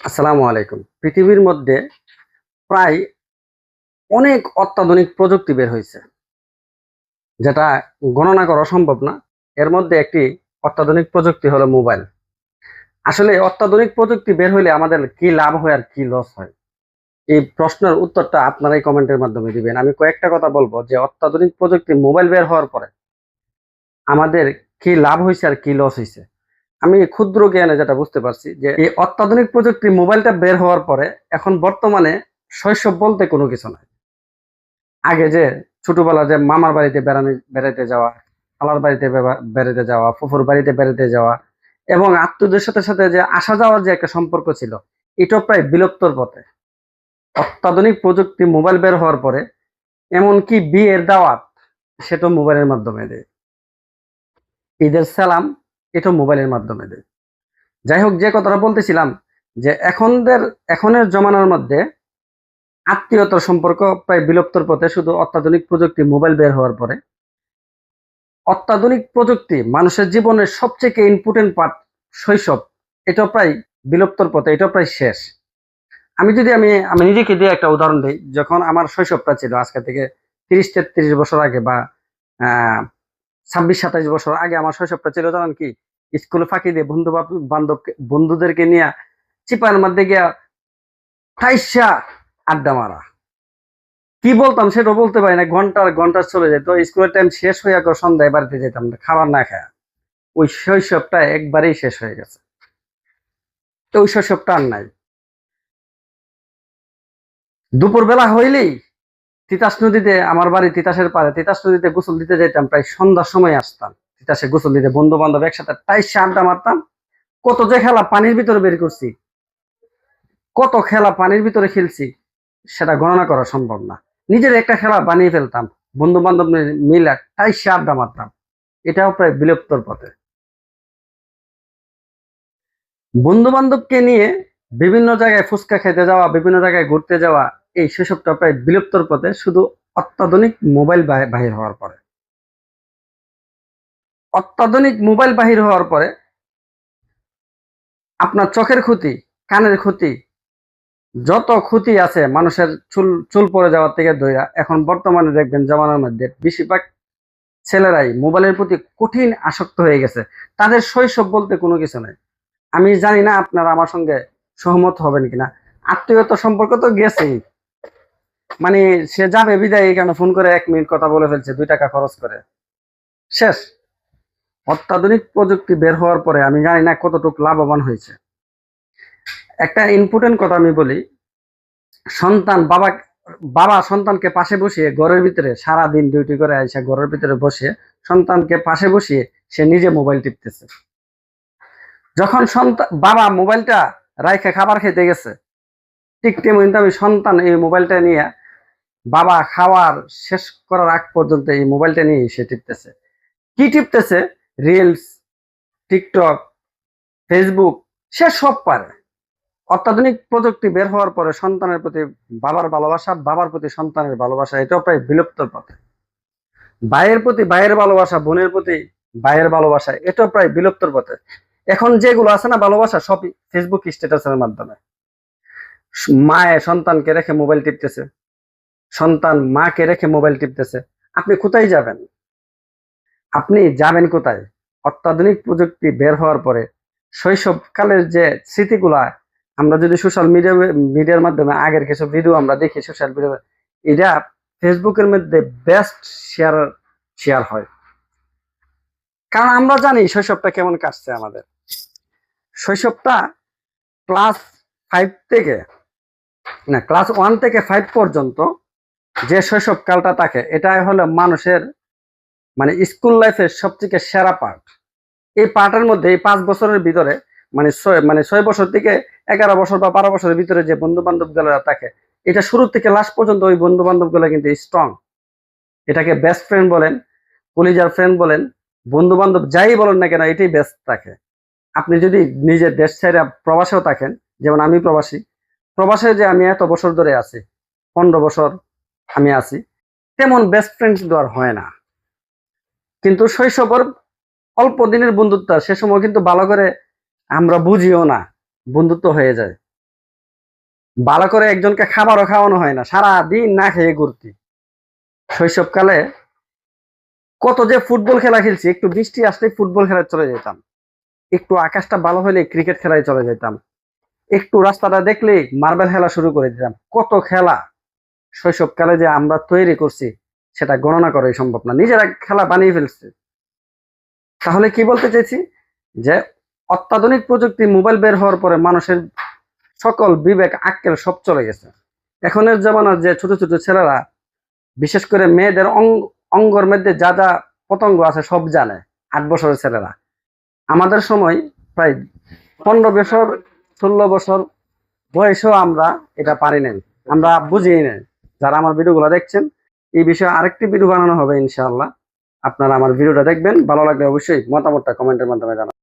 আসসালামু আলাইকুম। পৃথিবীর মধ্যে প্রায় অনেক অত্যাধুনিক প্রযুক্তি বের হইছে। যেটা গণনা করা সম্ভব না। এর মধ্যে একটি অত্যাধুনিক প্রযুক্তি হলো মোবাইল। আসলে অত্যাধুনিক প্রযুক্তি বের হইলে আমাদের কি লাভ হয় আর কি লস হয়? এই প্রশ্নের উত্তরটা আপনারাই কমেন্টের মাধ্যমে দিবেন। আমি কয়েকটা কথা বলবো যে অত্যাধুনিক প্রযুক্তি মোবাইল বের হওয়ার পরে আমাদের কি লাভ হইছে আর কি লস হইছে? আমি ক্ষুদ্র জ্ঞানে যেটা বুঝতে পারছি যে এই অত্যাধুনিক প্রযুক্তি মোবাইলটা বের হওয়ার পরে এখন বর্তমানে শৈশব বলতে কোনো কিছু নাই। আগে যে ছোটবেলা যে মামার বাড়িতে বেড়াইতে যাওয়া, খালার বাড়িতে বেড়াইতে যাওয়া, ফুফুর বাড়িতে বেড়াইতে যাওয়া এবং আত্মীয়দের সাথে যে আসা যাওয়ার যে একটা সম্পর্ক ছিল, এটাও প্রায় বিলুপ্তর পথে। অত্যাধুনিক প্রযুক্তি মোবাইল বের হওয়ার পরে এমনকি বিয়ের দাওয়াত সেটাও মোবাইলের মাধ্যমে দেয়। ঈদের সালাম এটাও মোবাইলের মাধ্যমে দেয়। যাই হোক, যে কথাটা বলতেছিলাম যে এখনের জমানার মধ্যে আত্মীয়তার সম্পর্ক প্রায় বিলুপ্তর পথে শুধু অত্যাধুনিক প্রযুক্তি মোবাইল বের হওয়ার পরে। অত্যাধুনিক প্রযুক্তি মানুষের জীবনের সবচেয়ে ইম্পর্টেন্ট পার্ট শৈশব, এটাও প্রায় বিলুপ্তর পথে, এটাও প্রায় শেষ। আমি যদি আমি আমি নিজেকে দিয়ে একটা উদাহরণ দিই, যখন আমার শৈশবটা ছিল আজকে থেকে 30-33 বছর আগে বা 26-27 বছর আগে আমার শৈশবটা ছিল, জানেন কি? স্কুলে ফাঁকি দিয়ে বন্ধুদেরকে নিয়ে চিপার মধ্যে গিয়া ঠাইসা আড্ডা মারা। কি বলতাম সেটাও বলতে পারি না, ঘন্টার ঘন্টা চলে যেত। স্কুলের টাইম শেষ হইয়া সন্ধ্যায় বাড়িতে যেতাম না, খাবার না খায়া। ওই শৈশবটা একবারেই শেষ হয়ে গেছে। তো ওই শৈশবটা আর নাই। দুপুর বেলা হইলেই তিতাস নদীতে, আমার বাড়ি তিতাসের পাড়ে, তিতাস নদীতে গোসল দিতে যেতাম। প্রায় সন্ধ্যার সময় আসতাম তিতাসে গোসল দিতে, বন্ধু বান্ধব একসাথে টাইসে আড্ডা মারতাম। কত যে খেলা পানির ভিতরে বের করছি, কত খেলা পানির ভিতরে খেলছি, সেটা গণনা করা সম্ভব না। নিজের একটা খেলা বানিয়ে ফেলতাম, বন্ধু বান্ধব মিলে টাইসে আড্ডা মারতাম। এটাও প্রায় বিলুপ্তর পথে। বন্ধু বান্ধবকে নিয়ে বিভিন্ন জায়গায় ফুচকা খেতে যাওয়া, বিভিন্ন জায়গায় ঘুরতে যাওয়া, এই সেসবটা প্রায় বিলুপ্তর পথে শুধু অত্যাধুনিক মোবাইল বাহির হওয়ার পরে। অত্যাধুনিক মোবাইল বাহির হওয়ার পরে আপনার চোখের ক্ষতি, কানের ক্ষতি, যত ক্ষতি আছে মানুষের, চুল চুল পড়ে যাওয়ার থেকে ধইরা, এখন বর্তমানে দেখবেন জামানার মধ্যে বেশিরভাগ ছেলেরাই মোবাইলের প্রতি কঠিন আসক্ত হয়ে গেছে। তাদের শৈশব বলতে কোনো কিছু নেই। আমি জানি না আপনারা আমার সঙ্গে সহমত হবেন কিনা। আত্মীয়তা সম্পর্ক তো গেছেই, মানে সে যাবে বিদায়, এই কারণে ফোন করে 1 মিনিট কথা বলে ফেলছে, 2 টাকা খরচ করে, শেষ। অত্যাধুনিক প্রযুক্তি বের হওয়ার পরে আমি জানি না কতটুকু লাভবান হয়েছে। একটা ইম্পর্টেন্ট কথা আমি বলি, সন্তান বাবা বাবা সন্তানকে পাশে বসিয়ে ঘরের ভিতরে সারা দিন ডিউটি করে আইসা ঘরের ভিতরে বসে সন্তানকে পাশে বসিয়ে সে নিজে মোবাইল টিপতেছে। যখন বাবা মোবাইলটা রাইখে খাবার খেতে গেছে, ঠিক তেমনি আমি সন্তান এই মোবাইলটা নিয়ে বাবা খাওয়ার শেষ করার আগ পর্যন্ত এই মোবাইলটা নিয়ে সে টিপতেছে। কি টিপতেছে? রিলস, টিকটক, ফেসবুক, সে সব পারে। অত্যাধুনিক প্রযুক্তি বের হওয়ার পরে সন্তানের প্রতি বাবার ভালোবাসা, বাবার প্রতি সন্তানের ভালোবাসা, এটাও প্রায় বিলুপ্তর পথে। ভাইয়ের প্রতি ভাইয়ের ভালোবাসা, বোনের প্রতি ভাইয়ের ভালোবাসা, এটাও প্রায় বিলুপ্তর পথে। এখন যেগুলো আছে না ভালোবাসা, সব ফেসবুক স্ট্যাটাসের মাধ্যমে। মায়ে সন্তানকে রেখে মোবাইল টিপতেছে, সন্তান মাকে রেখে মোবাইল টিপতেছে। আপনি কোথায় যাবেন? আপনি যাবেন কোথায়? অত্যাধুনিক প্রযুক্তি বের হওয়ার পরে শৈশবকালের যে স্মৃতিগুলা, আমরা যদি সোশ্যাল মিডিয়ার মাধ্যমে আগের কিছু ভিডিও আমরা দেখি সোশ্যাল মিডিয়া, এটা ফেসবুকের মধ্যে বেস্ট শেয়ার শেয়ার হয়। কারণ আমরা জানি শৈশবটা কেমন কাটছে আমাদের। শৈশবটা ক্লাস 5 থেকে, না, ক্লাস 1 থেকে 5 পর্যন্ত যে শৈশবকালটা থাকে, এটাই হলো মানুষের, মানে স্কুল লাইফের সবথেকে সেরা পার্ট। এই পার্টের মধ্যে এই 5 বছরের ভিতরে, মানে 6 বছর থেকে 11 বছর বা 12 বছরের ভিতরে যে বন্ধু বান্ধব গুলা থাকে, এটা শুরু থেকে লাস্ট পর্যন্ত ওই বন্ধু বান্ধব গুলা কিন্তু স্ট্রং। এটাকে বেস্ট ফ্রেন্ড বলেন, কলিজার ফ্রেন্ড বলেন, বন্ধু বান্ধব যাই বলেন না কেন, এটাই বেস্ট থাকে। আপনি যদি নিজের দেশ ছেড়ে প্রবাসেও থাকেন, যেমন আমি প্রবাসী, প্রবাসে যে আমি এত বছর ধরে আছি, 15 বছর আমি আছি, তেমন বেস্ট ফ্রেন্ড কিন্তু আর হয় না। কিন্তু শৈশবের অল্প দিনের বন্ধুত্ব, সে সময় কিন্তু ভালো করে আমরা বুঝিও না, বন্ধুত্ব হয়ে যায়। ভালো করে একজনকে খাবারও খাওয়ানো হয় না, সারা দিন না খেয়ে ঘুরতি। শৈশবকালে কত যে ফুটবল খেলা খেলছি, একটু বৃষ্টি আসলে ফুটবল খেলায় চলে যেতাম, একটু আকাশটা ভালো হলে ক্রিকেট খেলায় চলে যেতাম, একটু রাস্তাটা দেখলে মার্বেল খেলা শুরু করে দিতাম। কত খেলা শৈশবকালে যে আমরা তৈরি করছি সেটা গণনা করাই সম্ভব না, নিজেরা খেলা বানিয়ে ফেলছে। তাহলে কি বলতে চাইছি, যে অত্যাধুনিক প্রযুক্তি মোবাইল বের হওয়ার পরে মানুষের সকল বিবেক আক্কেল সব চলে গেছে। এখনের জামানার যে ছোট ছোট ছেলেরা, বিশেষ করে মেয়েদের অঙ্গর মধ্যে যা যা পতঙ্গ আছে সব জানে, 8 বছরের ছেলেরা। আমাদের সময় প্রায় 15 বছর, 16 বছর বয়সেও আমরা এটা পারি নাই, আমরা বুঝিয়ে নাই। যারা আমার ভিডিওগুলো দেখছেন, এই বিষয়ে আরেকটি ভিডিও বানানো হবে ইনশাআল্লাহ। আপনারা আমার ভিডিওটা দেখবেন, ভালো লাগলে অবশ্যই মতামতটা কমেন্টের মাধ্যমে জানাবেন।